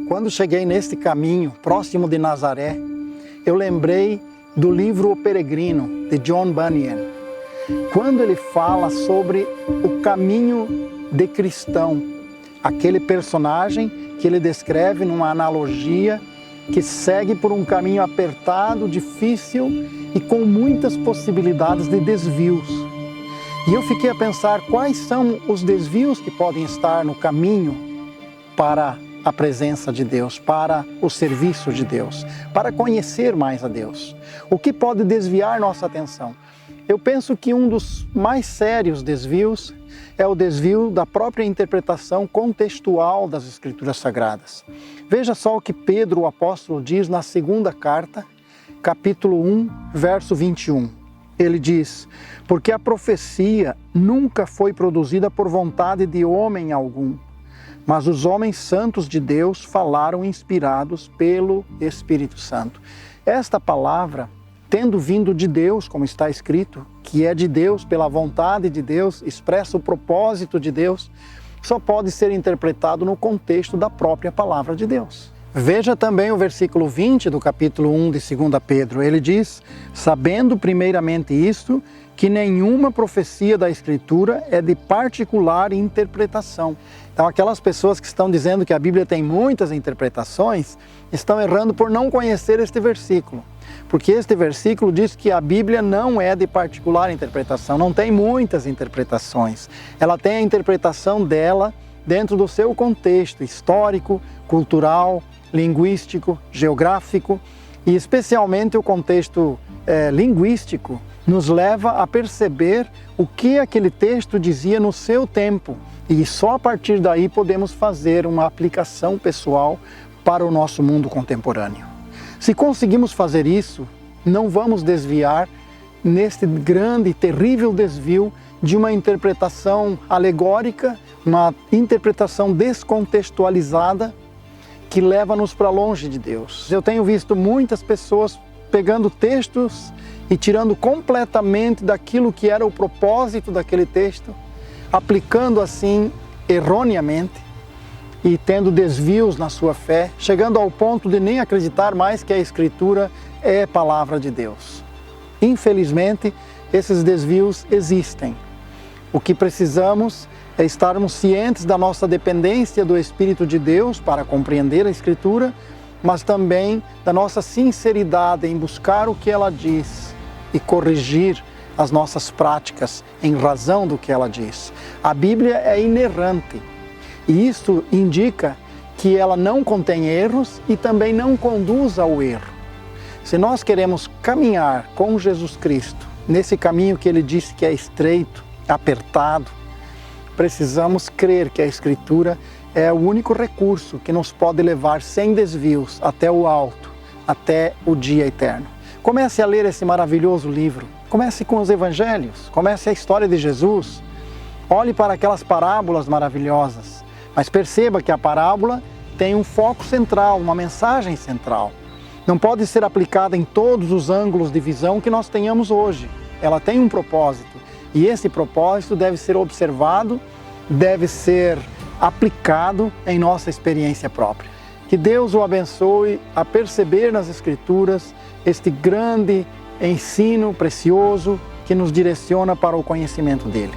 Quando cheguei neste caminho, próximo de Nazaré, eu lembrei do livro O Peregrino, de John Bunyan, quando ele fala sobre o caminho de cristão, aquele personagem que ele descreve numa analogia que segue por um caminho apertado, difícil e com muitas possibilidades de desvios. E eu fiquei a pensar quais são os desvios que podem estar no caminho para a presença de Deus, para o serviço de Deus, para conhecer mais a Deus. O que pode desviar nossa atenção? Eu penso que um dos mais sérios desvios é o desvio da própria interpretação contextual das Escrituras Sagradas. Veja só o que Pedro, o apóstolo, diz na segunda carta, capítulo 1, verso 21. Ele diz: porque a profecia nunca foi produzida por vontade de homem algum, mas os homens santos de Deus falaram inspirados pelo Espírito Santo. Esta palavra, tendo vindo de Deus, como está escrito, que é de Deus, pela vontade de Deus, expressa o propósito de Deus, só pode ser interpretado no contexto da própria palavra de Deus. Veja também o versículo 20 do capítulo 1 de 2 Pedro. Ele diz: sabendo primeiramente isto, que nenhuma profecia da Escritura é de particular interpretação. Então, aquelas pessoas que estão dizendo que a Bíblia tem muitas interpretações, estão errando por não conhecer este versículo. Porque este versículo diz que a Bíblia não é de particular interpretação, não tem muitas interpretações. Ela tem a interpretação dela dentro do seu contexto histórico, cultural, linguístico, geográfico, e especialmente o contexto linguístico nos leva a perceber o que aquele texto dizia no seu tempo. E só a partir daí podemos fazer uma aplicação pessoal para o nosso mundo contemporâneo. Se conseguimos fazer isso, não vamos desviar neste grande e terrível desvio de uma interpretação alegórica, uma interpretação descontextualizada que leva-nos para longe de Deus. Eu tenho visto muitas pessoas pegando textos e tirando completamente daquilo que era o propósito daquele texto, aplicando assim erroneamente e tendo desvios na sua fé, chegando ao ponto de nem acreditar mais que a Escritura é palavra de Deus. Infelizmente, esses desvios existem. O que precisamos é estarmos cientes da nossa dependência do Espírito de Deus para compreender a Escritura, mas também da nossa sinceridade em buscar o que ela diz e corrigir as nossas práticas em razão do que ela diz. A Bíblia é inerrante e isso indica que ela não contém erros e também não conduz ao erro. Se nós queremos caminhar com Jesus Cristo, nesse caminho que ele disse que é estreito, apertado, precisamos crer que a Escritura é o único recurso que nos pode levar sem desvios até o alto, até o dia eterno. Comece a ler esse maravilhoso livro. Comece com os Evangelhos, comece a história de Jesus. Olhe para aquelas parábolas maravilhosas, mas perceba que a parábola tem um foco central, uma mensagem central. Não pode ser aplicada em todos os ângulos de visão que nós tenhamos hoje. Ela tem um propósito e esse propósito deve ser observado, deve ser aplicado em nossa experiência própria. Que Deus o abençoe a perceber nas Escrituras este grande ensino precioso que nos direciona para o conhecimento dele.